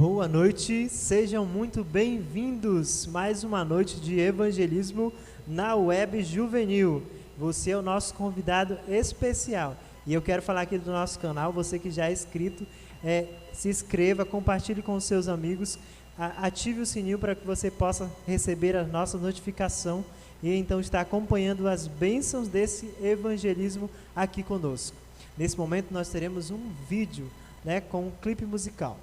Boa noite, sejam muito bem-vindos. Mais uma noite de evangelismo na Web Juvenil. Você é o nosso convidado especial. E eu quero falar aqui do nosso canal, você que já é inscrito, se inscreva, compartilhe com os seus amigos, ative o sininho para que você possa receber a nossa notificação e então estar acompanhando as bênçãos desse evangelismo aqui conosco. Nesse momento nós teremos um vídeo, com um clipe musical.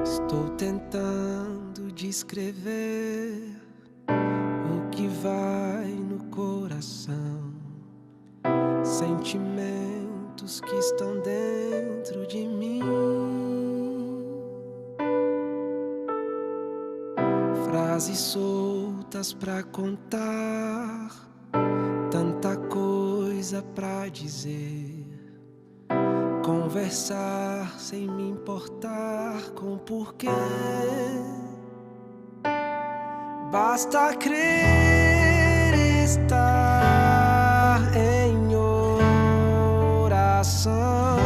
Estou tentando descrever o que vai no coração, sentimentos que estão dentro de mim, frases soltas pra contar, tanta coisa pra dizer. Conversar sem me importar com porquê. Basta crer, estar em oração,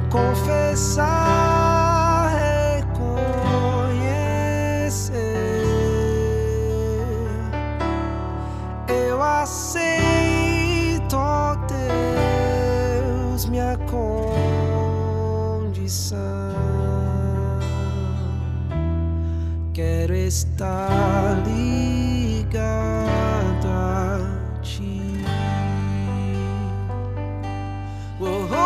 confessar, reconhecer. Eu aceito, ó Deus, minha condição. Quero estar ligado a ti. Oh, oh,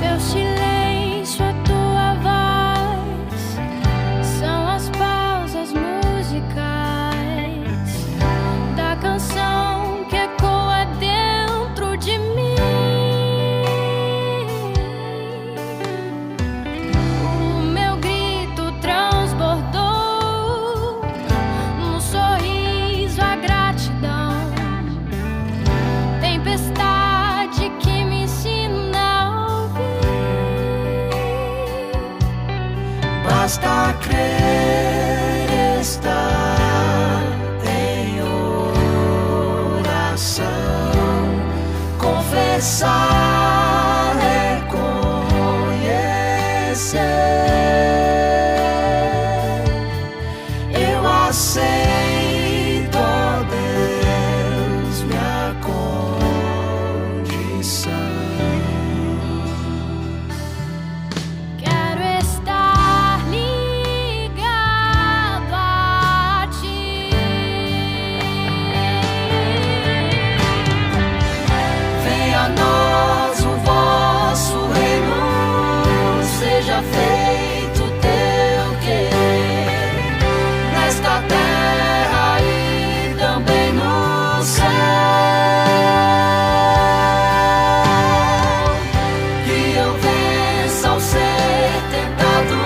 Teu silêncio, a tua voz, são as pausas musicais da canção que ecoa dentro de mim. O meu grito transbordou num sorriso, a gratidão, tempestade que me ensina a ouvir. basta crer, estar em oração, confessar, reconhecer. Eu aceito, ó Deus, minha condição. Quero estar ligado a ti. Venha a nós o vosso reino, seja feito o teu querer, nesta terra e também no céu. Que eu vença ao ser tentado,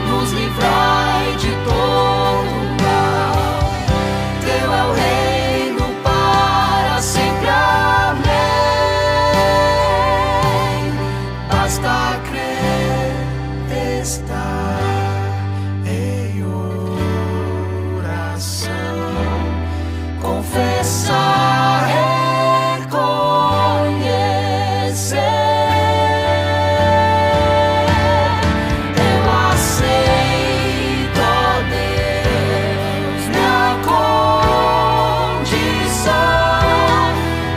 nos livrai de todo mal. Teu é o reino para sempre, amém. Basta crer, estar em oração, confessar, reconhecer. Eu aceito, ó Deus, minha condição.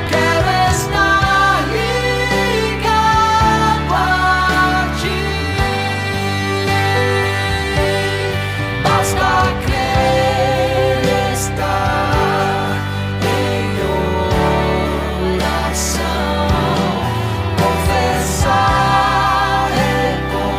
Quero estar ligado a ti. Basta crer, estar em oração, confessar, reconhecer.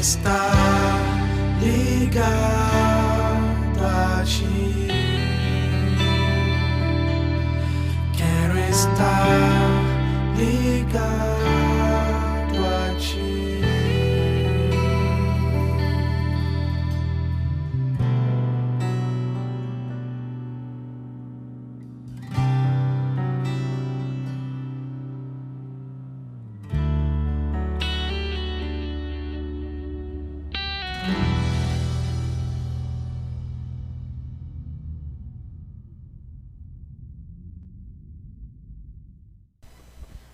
estar ligado a ti. Quero estar ligado a ti.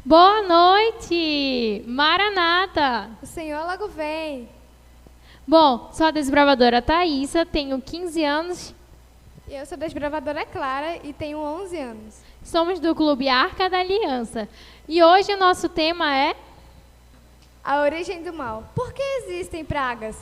Boa noite! Maranata! O Senhor logo vem. Bom, sou a desbravadora Thaísa, tenho 15 anos. Eu sou a desbravadora Clara e tenho 11 anos. Somos do Clube Arca da Aliança. E hoje o nosso tema é... A origem do mal. Por que existem pragas?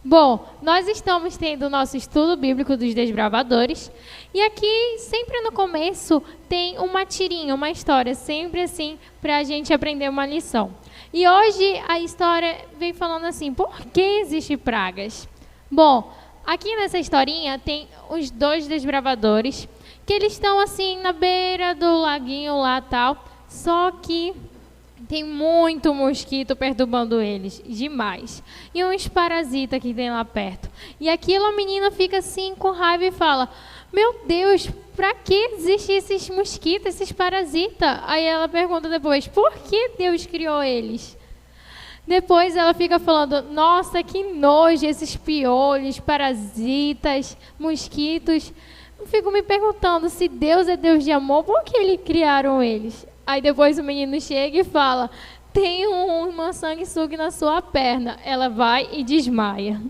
Bom, nós estamos tendo o nosso estudo bíblico dos desbravadores. E aqui, sempre no começo, tem uma tirinha, uma história, sempre assim, para a gente aprender uma lição. E hoje a história vem falando assim, por que existem pragas? Bom, aqui nessa historinha tem os 2 desbravadores, que eles estão assim na beira do laguinho lá tal, só que tem muito mosquito perturbando eles, demais. E uns parasitas que tem lá perto. E aquilo a menina fica assim com raiva e fala, meu Deus, pra que existem esses mosquitos, esses parasitas? Aí ela pergunta depois, por que Deus criou eles? Depois ela fica falando, nossa, que nojo, esses piolhos, parasitas, mosquitos. Eu fico me perguntando, se Deus é Deus de amor, por que Ele criaram eles? Aí depois o menino chega e fala, tem uma sanguessuga na sua perna. Ela vai e desmaia.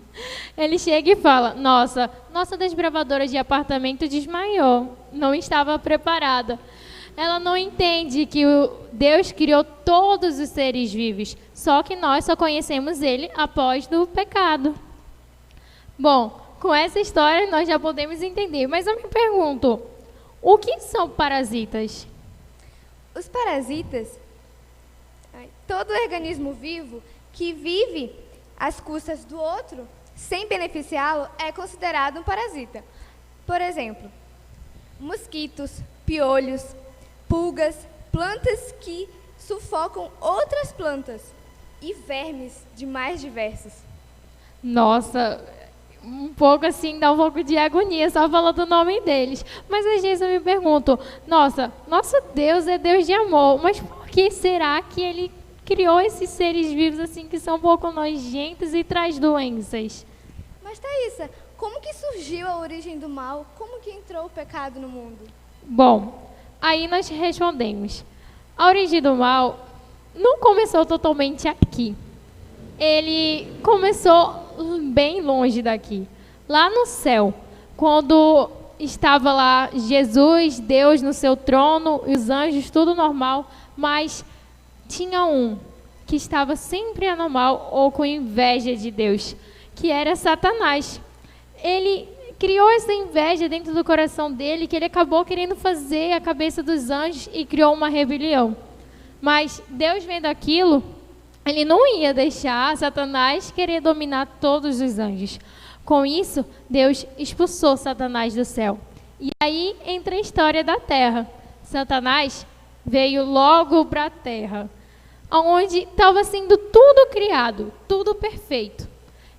Ele chega e fala, nossa desbravadora de apartamento desmaiou, não estava preparada. Ela não entende que Deus criou todos os seres vivos, só que nós só conhecemos Ele após do pecado. Bom, com essa história nós já podemos entender, mas eu me pergunto, o que são parasitas? Os parasitas, todo organismo vivo que vive às custas do outro, sem beneficiá-lo, é considerado um parasita. Por exemplo, mosquitos, piolhos, pulgas, plantas que sufocam outras plantas e vermes de mais diversos. Nossa, um pouco assim, dá um pouco de agonia só falando o nome deles. Mas às vezes eu me pergunto, nosso Deus é Deus de amor, mas por que será que Ele criou esses seres vivos assim que são um pouco nojentos e traz doenças? Mas Thaísa, como que surgiu a origem do mal? Como que entrou o pecado no mundo? Bom, aí nós respondemos. A origem do mal não começou totalmente aqui. Ele começou bem longe daqui, lá no céu, quando estava lá Jesus, Deus no seu trono, e os anjos, tudo normal, mas tinha um que estava sempre anormal ou com inveja de Deus, que era Satanás. Ele criou essa inveja dentro do coração dele, que ele acabou querendo fazer a cabeça dos anjos e criou uma rebelião. Mas Deus, vendo aquilo, Ele não ia deixar Satanás querer dominar todos os anjos. Com isso, Deus expulsou Satanás do céu. E aí entra a história da terra. Satanás veio logo para a terra, onde estava sendo tudo criado, tudo perfeito.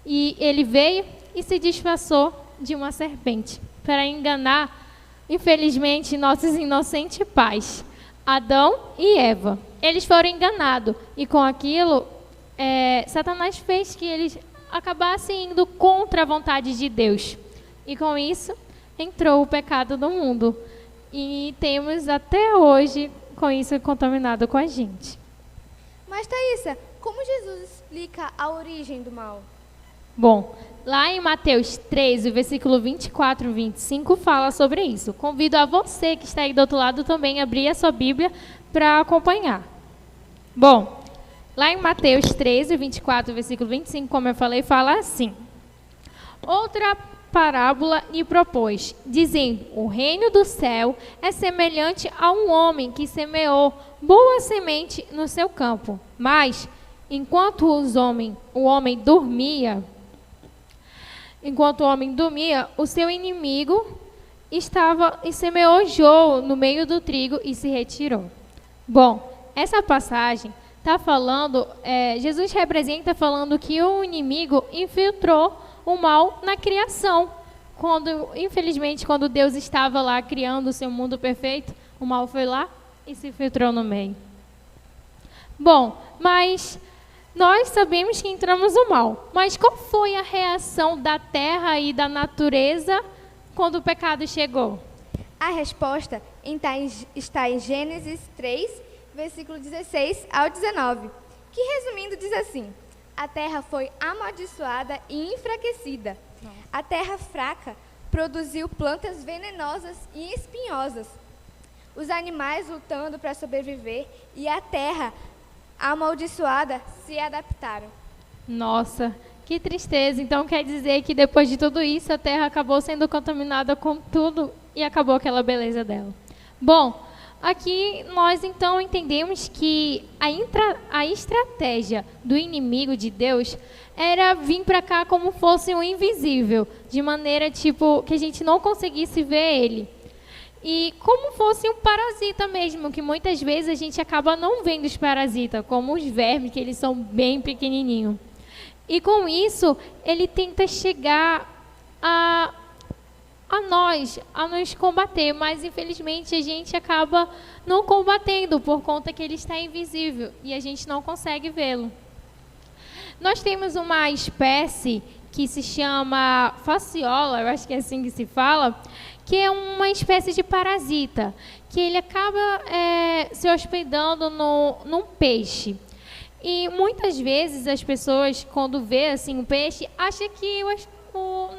E ele veio e se disfarçou de uma serpente para enganar, infelizmente, nossos inocentes pais, Adão e Eva. Eles foram enganados e com aquilo, Satanás fez que eles acabassem indo contra a vontade de Deus. E com isso, entrou o pecado no mundo. E temos até hoje com isso contaminado com a gente. Mas Thaísa, como Jesus explica a origem do mal? Bom, lá em Mateus 13, versículo 24 e 25, fala sobre isso. Convido a você que está aí do outro lado também a abrir a sua Bíblia para acompanhar. Bom, lá em Mateus 13, 24, versículo 25, como eu falei, fala assim. Outra parábola lhe propôs, dizendo, o reino do céu é semelhante a um homem que semeou boa semente no seu campo. Mas, enquanto o homem dormia, o seu inimigo estava e semeou no meio do trigo e se retirou. Bom, essa passagem está falando, Jesus representa falando que o inimigo infiltrou o mal na criação. Infelizmente, quando Deus estava lá criando o seu mundo perfeito, o mal foi lá e se infiltrou no meio. Bom, mas nós sabemos que entramos no mal. Mas qual foi a reação da terra e da natureza quando o pecado chegou? A resposta está em Gênesis 3, versículo 16 ao 19, que resumindo diz assim: a terra foi amaldiçoada e enfraquecida. A terra fraca produziu plantas venenosas e espinhosas. Os animais lutando para sobreviver e a terra amaldiçoada se adaptaram. Nossa, que tristeza. Então quer dizer que depois de tudo isso, a terra acabou sendo contaminada com tudo e acabou aquela beleza dela. Bom, aqui nós então entendemos que a estratégia do inimigo de Deus era vir para cá como fosse um invisível, de maneira que a gente não conseguisse ver ele. E como fosse um parasita mesmo, que muitas vezes a gente acaba não vendo os parasitas, como os vermes, que eles são bem pequenininhos. E com isso, ele tenta chegar a nos combater, mas infelizmente a gente acaba não combatendo por conta que ele está invisível e a gente não consegue vê-lo. Nós temos uma espécie que se chama fasciola, eu acho que é assim que se fala, que é uma espécie de parasita, que ele acaba se hospedando num peixe. E muitas vezes as pessoas, quando vê assim um peixe, acham que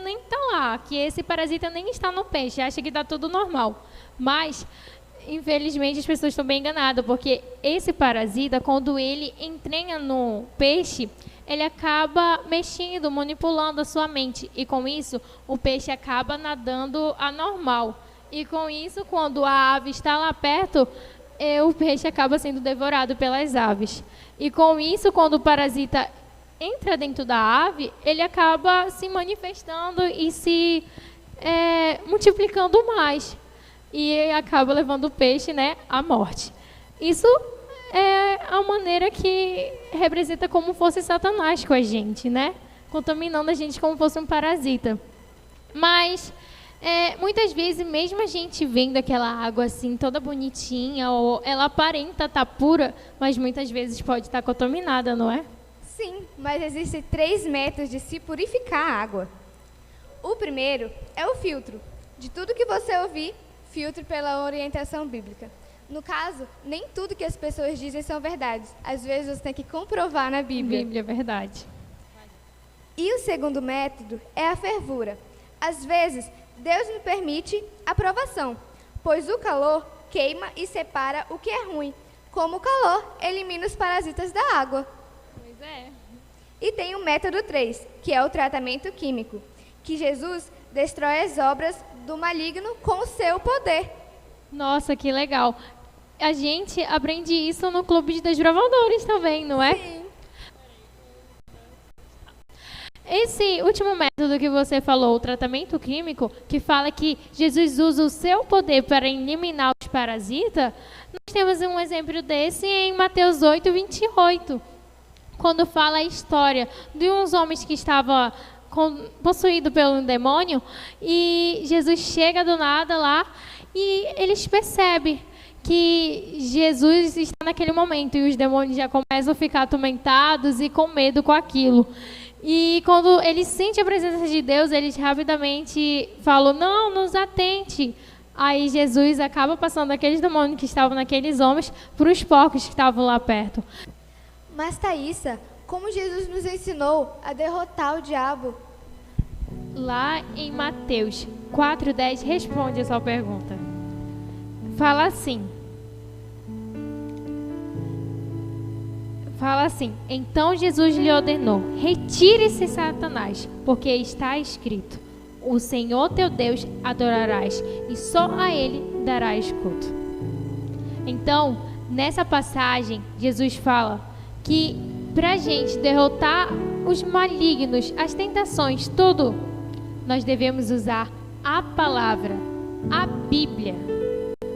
nem está lá, que esse parasita nem está no peixe, acha que está tudo normal. Mas, infelizmente, as pessoas estão bem enganadas, porque esse parasita, quando ele entranha no peixe, ele acaba mexendo, manipulando a sua mente. E com isso, o peixe acaba nadando anormal. E com isso, quando a ave está lá perto, o peixe acaba sendo devorado pelas aves. E com isso, quando o parasita entra dentro da ave, ele acaba se manifestando e se multiplicando mais. E acaba levando o peixe, à morte. Isso é a maneira que representa como fosse Satanás com a gente, contaminando a gente como fosse um parasita. Mas muitas vezes, mesmo a gente vendo aquela água assim toda bonitinha, ou ela aparenta estar pura, mas muitas vezes pode estar contaminada, não é? Sim, mas existem 3 métodos de se purificar a água. O primeiro é o filtro. De tudo que você ouvir, filtre pela orientação bíblica. No caso, nem tudo que as pessoas dizem são verdades. Às vezes você tem que comprovar na Bíblia. Bíblia é verdade. E o segundo método é a fervura. Às vezes, Deus nos permite a provação, pois o calor queima e separa o que é ruim, como o calor elimina os parasitas da água. Pois é. E tem o método 3, que é o tratamento químico, que Jesus destrói as obras do maligno com o seu poder. Nossa, que legal. A gente aprende isso no Clube de Desbravadores também, não é? Sim. Esse último método que você falou, o tratamento químico, que fala que Jesus usa o seu poder para eliminar os parasitas, nós temos um exemplo desse em Mateus 8, 28, quando fala a história de uns homens que estavam possuídos pelo demônio, e Jesus chega do nada lá e eles percebem que Jesus está naquele momento e os demônios já começam a ficar atormentados e com medo com aquilo. E quando eles sentem a presença de Deus, eles rapidamente falam, não nos atente. Aí Jesus acaba passando aqueles demônios que estavam naqueles homens para os porcos que estavam lá perto. Mas, Thaísa, como Jesus nos ensinou a derrotar o diabo? Lá em Mateus 4:10, responde a sua pergunta. Fala assim, então Jesus lhe ordenou, retire-se, Satanás, porque está escrito, o Senhor teu Deus adorarás, e só a Ele darás culto. Então, nessa passagem, Jesus fala que para a gente derrotar os malignos, as tentações, tudo, nós devemos usar a palavra, a Bíblia,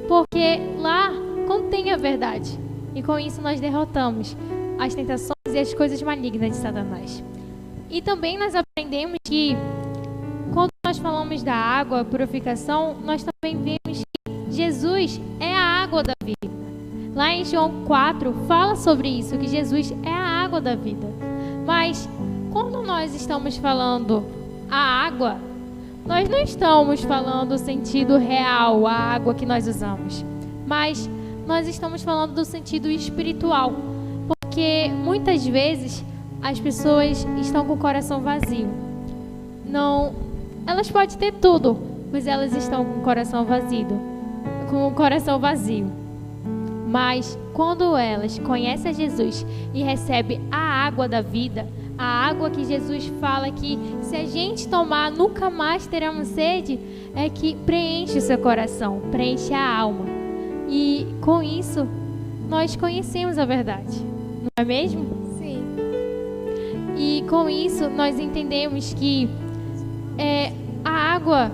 porque lá contém a verdade. E com isso nós derrotamos as tentações e as coisas malignas de Satanás. E também nós aprendemos que quando nós falamos da água, a purificação, nós também vemos que Jesus é a água da vida. Lá em João 4 fala sobre isso, que Jesus é a água da vida. Mas quando nós estamos falando a água, nós não estamos falando o sentido real, a água que nós usamos, mas nós estamos falando do sentido espiritual, porque muitas vezes as pessoas estão com o coração vazio. Não, elas podem ter tudo, mas elas estão com o coração vazio. Mas quando elas conhecem a Jesus e recebem a água da vida, a água que Jesus fala que se a gente tomar nunca mais teremos sede, é que preenche o seu coração, preenche a alma. E com isso nós conhecemos a verdade, não é mesmo? Sim. E com isso nós entendemos que a água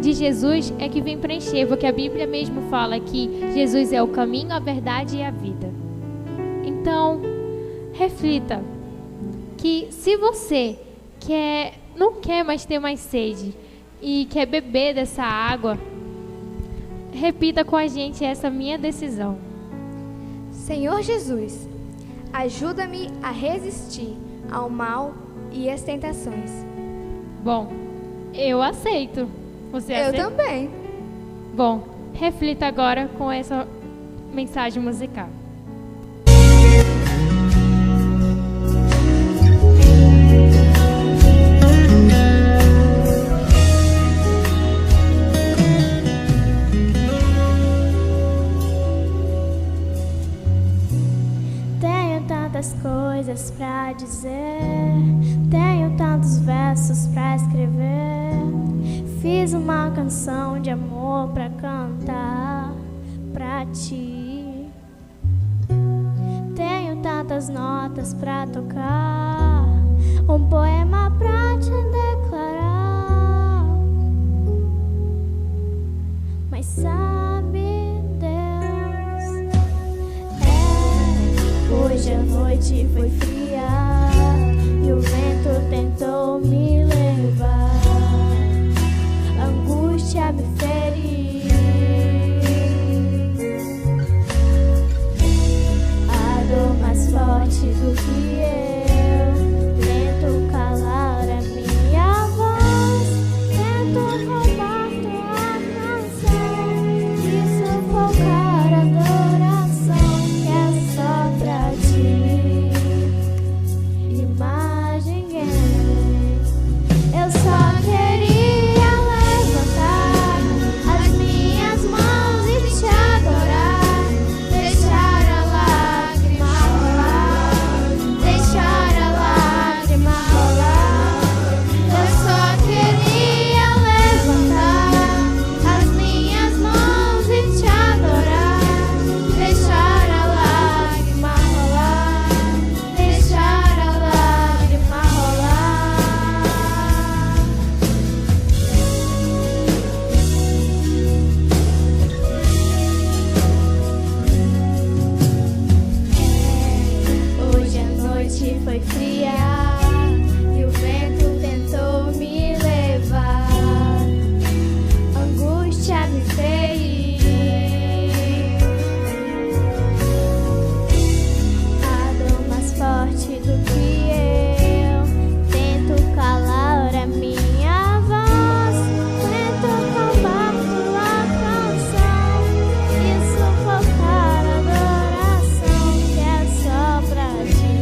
de Jesus é que vem preencher, porque a Bíblia mesmo fala que Jesus é o caminho, a verdade e a vida. Então, reflita que se você não quer mais ter mais sede e quer beber dessa água, repita com a gente essa minha decisão. Senhor Jesus, ajuda-me a resistir ao mal e às tentações. Bom, eu aceito. Você aceita? Eu também. Bom, reflita agora com essa mensagem musical. Tenho tantas coisas pra dizer, tenho tantos versos pra escrever. Fiz uma canção de amor pra cantar pra ti. Tenho tantas notas pra tocar, um poema pra te declarar. Mas sabe, Deus, hoje a noite foi fria e o vento tentou me levar. Angústia me feriu, a dor mais forte do que eu. Tento calar a minha voz, tento roubar tua canção e sufocar a adoração que é só pra ti. Imagine, eu só queria foi fria e o vento tentou me levar. Angústia me feriu, a dor mais forte do que eu. Tento calar a minha voz, tento roubar tua canção e sufocar a adoração que é só pra ti.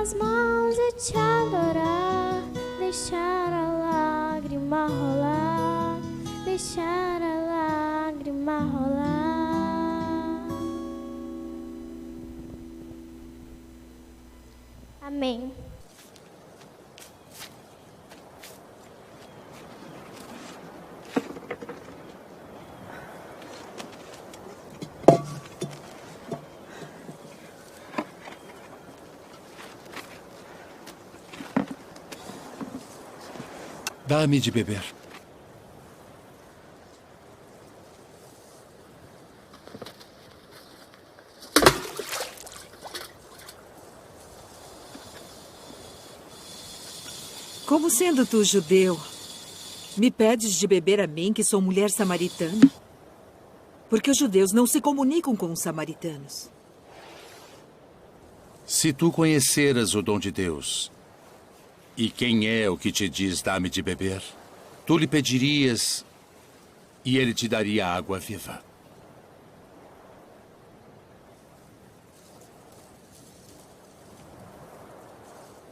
minhas mãos e te adorar, deixar a lágrima rolar, deixar a lágrima rolar. Amém. Dá-me de beber. Como sendo tu judeu, me pedes de beber a mim, que sou mulher samaritana? Porque os judeus não se comunicam com os samaritanos. Se tu conheceras o dom de Deus, e quem é o que te diz dá-me de beber, tu lhe pedirias e ele te daria água viva.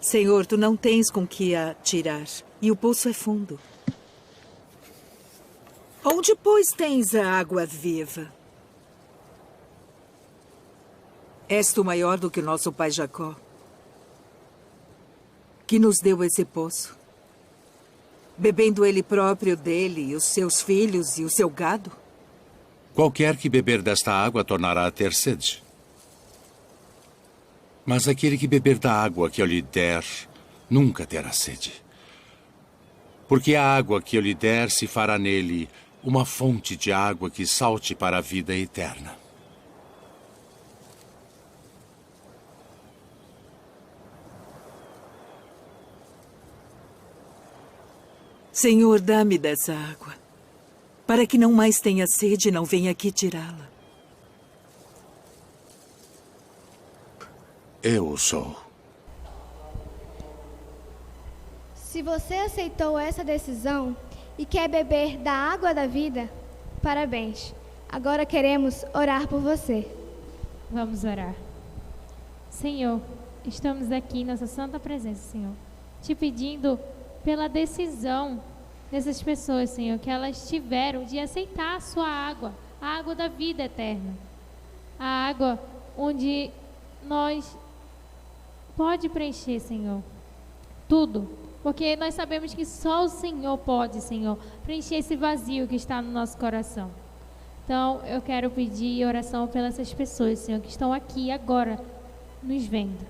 Senhor, tu não tens com que a tirar, e o poço é fundo. Onde, pois, tens a água viva? És tu maior do que o nosso pai Jacó, que nos deu esse poço, bebendo ele próprio dele, os seus filhos e o seu gado? Qualquer que beber desta água tornará a ter sede. Mas aquele que beber da água que eu lhe der, nunca terá sede. Porque a água que eu lhe der se fará nele uma fonte de água que salte para a vida eterna. Senhor, dá-me dessa água, para que não mais tenha sede e não venha aqui tirá-la. Eu sou. Se você aceitou essa decisão e quer beber da água da vida, parabéns. Agora queremos orar por você. Vamos orar. Senhor, estamos aqui em nossa santa presença, Senhor, te pedindo pela decisão dessas pessoas, Senhor, que elas tiveram de aceitar a sua água, a água da vida eterna, a água onde nós pode preencher, Senhor, tudo, porque nós sabemos que só o Senhor pode, Senhor, preencher esse vazio que está no nosso coração. Então, eu quero pedir oração pelas essas pessoas, Senhor, que estão aqui agora nos vendo.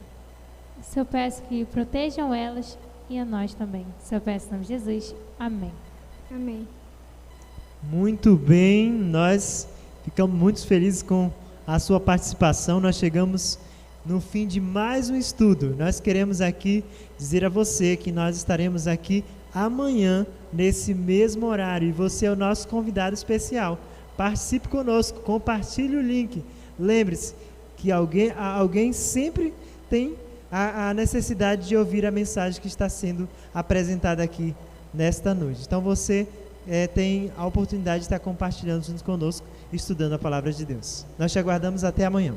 Se eu peço que protejam elas e a nós também. Se eu peço em nome de Jesus. Amém. Amém. Muito bem, nós ficamos muito felizes com a sua participação. Nós chegamos no fim de mais um estudo. Nós queremos aqui dizer a você que nós estaremos aqui amanhã, nesse mesmo horário, e você é o nosso convidado especial. Participe conosco, compartilhe o link. Lembre-se que alguém sempre tem a necessidade de ouvir a mensagem que está sendo apresentada aqui nesta noite. Então você tem a oportunidade de estar compartilhando junto conosco, estudando a palavra de Deus. Nós te aguardamos até amanhã.